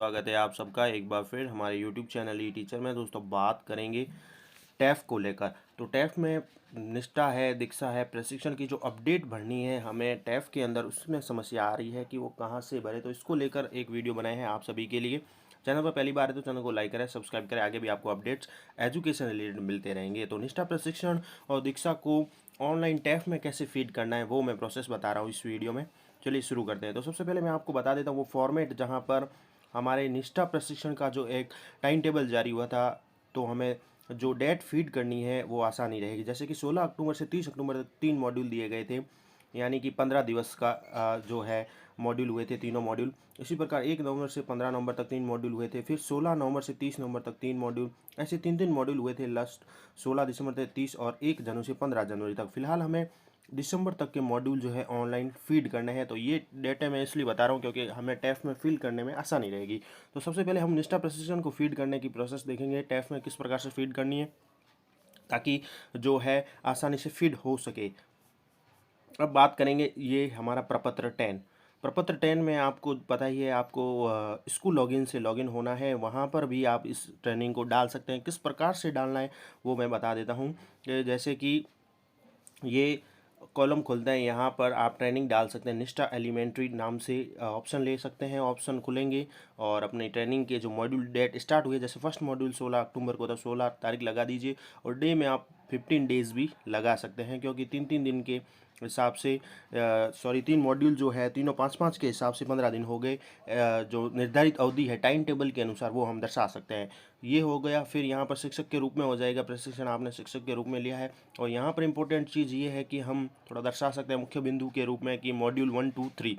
स्वागत है आप सबका एक बार फिर हमारे YouTube चैनल ई टीचर में। दोस्तों बात करेंगे टैफ को लेकर। तो टैफ में निष्ठा है, दीक्षा है, प्रशिक्षण की जो अपडेट भरनी है हमें टैफ के अंदर, उसमें समस्या आ रही है कि वो कहाँ से भरे। तो इसको लेकर एक वीडियो बनाए हैं आप सभी के लिए। चैनल पर पहली बार है तो चैनल को लाइक करें, सब्सक्राइब करें, आगे भी आपको अपडेट्स एजुकेशन रिलेटेड मिलते रहेंगे। तो निष्ठा, प्रशिक्षण और दीक्षा को ऑनलाइन टैफ में कैसे फीड करना है वो मैं प्रोसेस बता रहा हूँ इस वीडियो में। चलिए शुरू करते हैं। तो सबसे पहले मैं आपको बता देता हूँ वो फॉर्मेट जहाँ पर हमारे निष्ठा प्रशिक्षण का जो एक टाइम टेबल जारी हुआ था, तो हमें जो डेट फीड करनी है वो आसानी रहेगी। जैसे कि 16 अक्टूबर से 30 अक्टूबर तक 3 मॉड्यूल दिए गए थे, यानी कि 15 दिवस का जो है मॉड्यूल हुए थे, तीनों मॉड्यूल। इसी प्रकार 1 नवंबर से 15 नवंबर तक 3 मॉड्यूल हुए थे, फिर 16 नवंबर से 30 नवंबर तक 3 मॉड्यूल, ऐसे 3 मॉड्यूल हुए थे लास्ट 16 दिसंबर से 30 और 1 जनवरी से 15 जनवरी तक। फिलहाल हमें दिसंबर तक के मॉड्यूल जो है ऑनलाइन फीड करने हैं। तो ये डेटा मैं इसलिए बता रहा हूँ क्योंकि हमें टैफ में फीड करने में आसानी रहेगी। तो सबसे पहले हम निष्ठा प्रशिक्षण को फीड करने की प्रोसेस देखेंगे, टैफ में किस प्रकार से फीड करनी है ताकि जो है आसानी से फीड हो सके। अब बात करेंगे, ये हमारा प्रपत्र 10। प्रपत्र 10 में आपको पता ही है, आपको स्कूल लॉगिन से लॉगिन होना है। वहाँ पर भी आप इस ट्रेनिंग को डाल सकते हैं। किस प्रकार से डालना है वो मैं बता देता हूँ। जैसे कि ये कॉलम खुलता है, यहाँ पर आप ट्रेनिंग डाल सकते हैं। निष्ठा एलिमेंट्री नाम से ऑप्शन ले सकते हैं। ऑप्शन खुलेंगे और अपनी ट्रेनिंग के जो मॉड्यूल डेट स्टार्ट हुई है, जैसे फर्स्ट मॉड्यूल 16 अक्टूबर को, तो 16 तारीख लगा दीजिए। और डे में आप 15 डेज़ भी लगा सकते हैं, क्योंकि 3 दिन के हिसाब से, सॉरी 3 मॉड्यूल जो है तीनों 5 के हिसाब से 15 दिन हो गए। जो निर्धारित अवधि है टाइम टेबल के अनुसार वो हम दर्शा सकते हैं। ये हो गया। फिर यहाँ पर शिक्षक के रूप में हो जाएगा, प्रशिक्षण आपने शिक्षक के रूप में लिया है। और यहाँ पर इंपॉर्टेंट चीज़ ये है कि हम थोड़ा दर्शा सकते हैं मुख्य बिंदु के रूप में कि मॉड्यूल 1 2 3।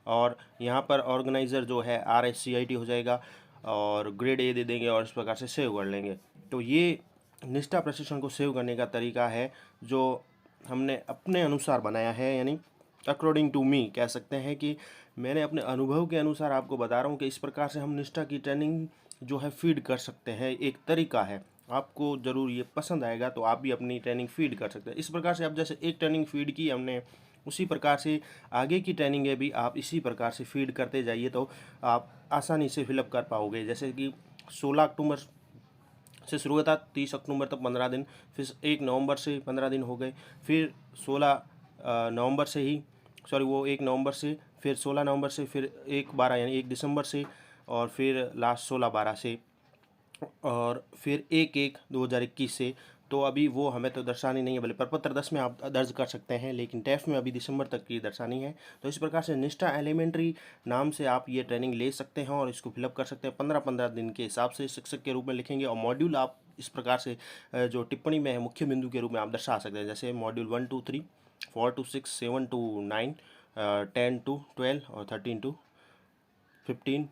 और यहाँ पर ऑर्गेनाइज़र जो है RSCIT हो जाएगा और ग्रेड ए दे देंगे और इस प्रकार से सेव कर लेंगे। तो ये निष्ठा प्रशिक्षण को सेव करने का तरीका है जो हमने अपने अनुसार बनाया है, यानी अकॉर्डिंग टू मी कह सकते हैं कि मैंने अपने अनुभव के अनुसार आपको बता रहा हूँ कि इस प्रकार से हम निष्ठा की ट्रेनिंग जो है फीड कर सकते हैं। एक तरीका है, आपको ज़रूर ये पसंद आएगा तो आप भी अपनी ट्रेनिंग फीड कर सकते हैं। इस प्रकार से आप जैसे एक ट्रेनिंग फीड की हमने, उसी प्रकार से आगे की ट्रेनिंगें भी आप इसी प्रकार से फीड करते जाइए तो आप आसानी से फिलअप कर पाओगे। जैसे कि 16 अक्टूबर से शुरू हुआ था, 30 अक्टूबर तक 15 दिन, फिर 1 नवंबर से 15 दिन हो गए, फिर 16 नवंबर से ही, सॉरी वो 1 नवंबर से, फिर 16 नवंबर से, फिर 1/12 यानी 1 दिसंबर से, और फिर लास्ट 16/12 से, और फिर 1/1/2021 से। तो अभी वो हमें तो दर्शानी नहीं है, भले प्रपत्र 10 में आप दर्ज कर सकते हैं, लेकिन टैफ में अभी दिसंबर तक की दर्शानी है। तो इस प्रकार से निष्ठा एलिमेंट्री नाम से आप ये ट्रेनिंग ले सकते हैं और इसको फिलअप कर सकते हैं। 15-15 दिन के हिसाब से शिक्षक के रूप में लिखेंगे और मॉड्यूल आप इस प्रकार से जो टिप्पणी में है मुख्य बिंदु के रूप में आप दर्शा सकते हैं। जैसे मॉड्यूल 1 2 3, 4 to 6, 7 to 9, 10 to 12 और 13 to 15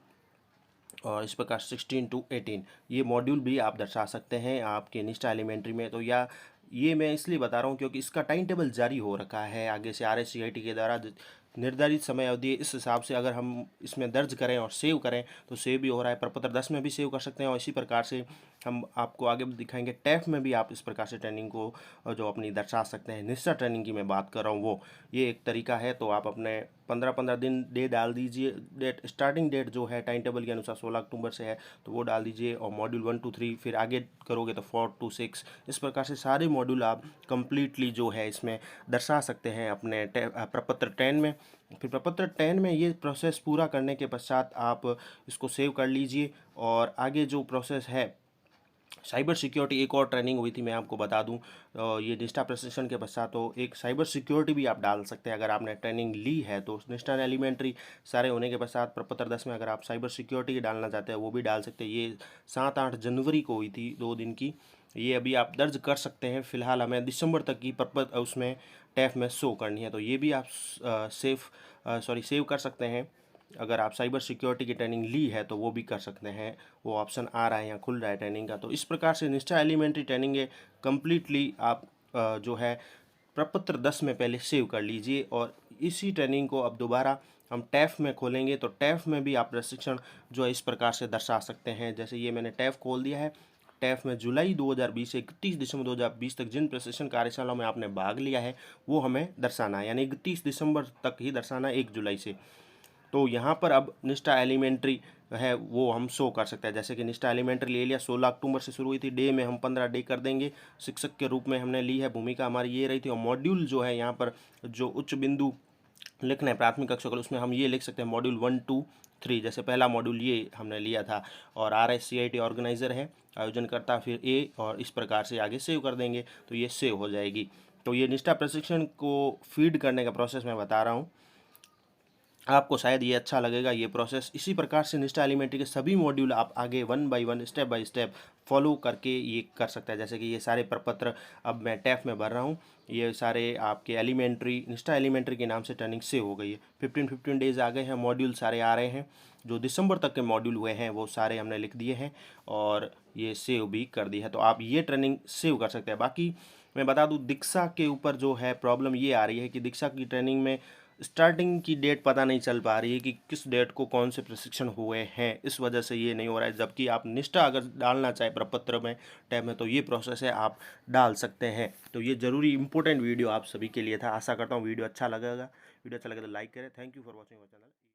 और इस प्रकार 16 to 18 ये मॉड्यूल भी आप दर्शा सकते हैं आपके निष्ठा एलिमेंट्री में। तो या ये मैं इसलिए बता रहा हूँ क्योंकि इसका टाइम टेबल जारी हो रखा है आगे से RSCIT के द्वारा निर्धारित समय अवधि। इस हिसाब से अगर हम इसमें दर्ज करें और सेव करें तो सेव भी हो रहा है। प्रपत्र 10 में भी सेव कर सकते हैं और इसी प्रकार से हम आपको आगे भी दिखाएंगे। टैफ में भी आप इस प्रकार से ट्रेनिंग को जो अपनी दर्शा सकते हैं। निष्ठा ट्रेनिंग की मैं बात कर रहा हूँ, वो ये एक तरीका है। तो आप अपने 15-15 दिन डे डाल दीजिए। डेट, स्टार्टिंग डेट जो है टाइम टेबल के अनुसार 16 अक्टूबर से है तो वो डाल दीजिए, और मॉड्यूल 1 2 3, फिर आगे करोगे तो 4 to 6। इस प्रकार से सारे मॉड्यूल आप कंप्लीटली जो है इसमें दर्शा सकते हैं अपने प्रपत्र 10 में। फिर प्रपत्र 10 में ये प्रोसेस पूरा करने के पश्चात आप इसको सेव कर लीजिए। और आगे जो प्रोसेस है, साइबर सिक्योरिटी एक और ट्रेनिंग हुई थी मैं आपको बता दूं। ये निष्ठा प्रशिक्षण के पश्चात तो एक साइबर सिक्योरिटी भी आप डाल सकते हैं अगर आपने ट्रेनिंग ली है। तो निष्ठा एलिमेंट्री सारे होने के पश्चात प्रपत्र 10 में अगर आप साइबर सिक्योरिटी डालना चाहते हैं वो भी डाल सकते हैं। ये 7-8 जनवरी को हुई थी, 2 दिन की। ये अभी आप दर्ज कर सकते हैं। फिलहाल हमें दिसंबर तक की उसमें टैफ में शो करनी है, तो ये भी आप सेव कर सकते हैं। अगर आप साइबर सिक्योरिटी की ट्रेनिंग ली है तो वो भी कर सकते हैं। वो ऑप्शन आ रहा है, यहाँ खुल रहा है ट्रेनिंग का। तो इस प्रकार से निष्ठा एलिमेंट्री ट्रेनिंग है कंप्लीटली आप जो है प्रपत्र 10 में पहले सेव कर लीजिए। और इसी ट्रेनिंग को अब दोबारा हम टैफ में खोलेंगे तो टैफ में भी आप प्रशिक्षण जो है इस प्रकार से दर्शा सकते हैं। जैसे ये मैंने टैफ खोल दिया है। टैफ में जुलाई 2020 से 31 दिसंबर 2020 तक जिन प्रशिक्षण कार्यशालाओं में आपने भाग लिया है वो हमें दर्शाना है, यानी 31 दिसंबर तक ही दर्शाना है, 1 जुलाई से। तो यहाँ पर अब निष्ठा एलिमेंट्री है वो हम शो कर सकते हैं। जैसे कि निष्ठा एलिमेंट्री ले लिया, 16 अक्टूबर से शुरू हुई थी, डे में हम 15 डे कर देंगे, शिक्षक के रूप में हमने ली है, भूमिका हमारी ये रही थी। और मॉड्यूल जो है यहाँ पर जो उच्च बिंदु लिखना है प्राथमिक कक्षा को, उसमें हम ये लिख सकते हैं मॉड्यूल 1 2 3। जैसे पहला मॉड्यूल ये हमने लिया था। और RSCIT ऑर्गेनाइजर है, आयोजनकर्ता, फिर ए, और इस प्रकार से आगे सेव कर देंगे तो ये सेव हो जाएगी। तो ये निष्ठा प्रशिक्षण को फीड करने का प्रोसेस मैं बता रहा हूँ, आपको शायद ये अच्छा लगेगा ये प्रोसेस। इसी प्रकार से निष्ठा एलिमेंट्री के सभी मॉड्यूल आप आगे 1 by 1 step by step follow करके ये कर सकते हैं। जैसे कि ये सारे प्रपत्र अब मैं टैफ में भर रहा हूँ, ये सारे आपके एलिमेंट्री, निष्ठा एलिमेंट्री के नाम से ट्रेनिंग सेव हो गई है। 15 डेज़ आ गए हैं, मॉड्यूल सारे आ रहे हैं, जो दिसंबर तक के मॉड्यूल हुए हैं वो सारे हमने लिख दिए हैं और ये सेव भी कर दी है। तो आप ये ट्रेनिंग सेव कर सकते हैं। बाकी मैं बता दूं, दीक्षा के ऊपर जो है प्रॉब्लम ये आ रही है कि दीक्षा की ट्रेनिंग में स्टार्टिंग की डेट पता नहीं चल पा रही है कि किस डेट को कौन से प्रशिक्षण हुए हैं, इस वजह से ये नहीं हो रहा है। जबकि आप निष्ठा अगर डालना चाहे प्रपत्र में, टैब में, तो ये प्रोसेस है, आप डाल सकते हैं। तो ये ज़रूरी इंपॉर्टेंट वीडियो आप सभी के लिए था। आशा करता हूँ वीडियो अच्छा लगेगा। वीडियो अच्छा लगे तो लाइक करें। Thank you for watching our channel.